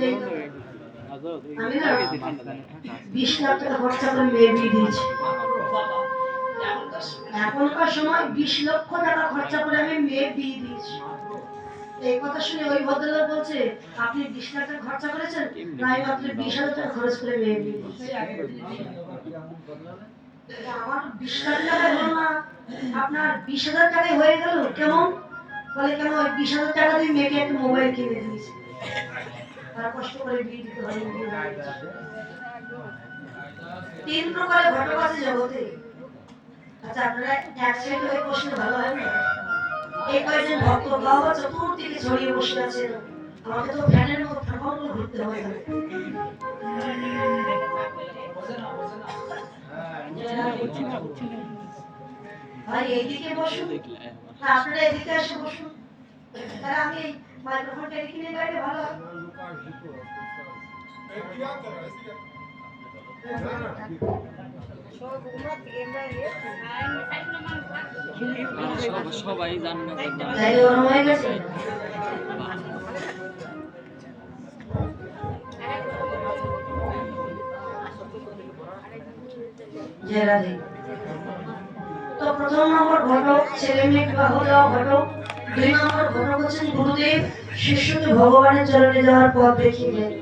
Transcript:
নেই। আমি না 20 লাখ টাকা খরচা করে মেয়ে বিয়ে দিয়েছি। এখনকার সময় 20 লক্ষ টাকা খরচা করে আমি মেয়ে বিয়ে দিয়েছি। এই কথা শুনে ওই ভদ্রলোক বলছে, আপনি 20 লাখ টাকা খরচা করেছেন, না আমি মাত্র 20,000 টাকা খরচ করে মেয়ে বিয়ে দিয়েছি। আমার 20 লাখ টাকা হলো না, আপনার 20,000 টাকায় হয়ে গেল। কেমন? বলে কেন? ওই 20,000 টাকা দিয়ে মেয়েকে একটা মোবাইল কিনে দিয়েছি, তার কষ্ট করে বিয়ে দিতে হয়। তিন প্রকারের ঘটক আছে জগতে। আচ্ছা, আপনারা এক সাইডে হয়ে বসলে ভালো হয় না? এই কয়েকজন ভক্ত বাবা চতুর্দিকে ছড়িয়ে বসে আছেন, আমাকে তো ফ্যানের মতো ঠাকুর করে ঘুরতে হবে। ভাই এইদিকে বসুন, আপনারা এদিকে এসে বসুন। তাহলে আমি মাইক্রোফোনটা এদিকে নিয়ে গেলে ভালো হয়। সবাই জানবে হয়ে গেছে। তো প্রথম নম্বর ঘটক ছেলে মেয়ে বিবাহ দেওয়া ঘটক। 2 নম্বর ঘটক হচ্ছেন গুরুদেব শিষ্যকে ভগবানের চরণে যাওয়ার পথ দেখিয়ে দেন।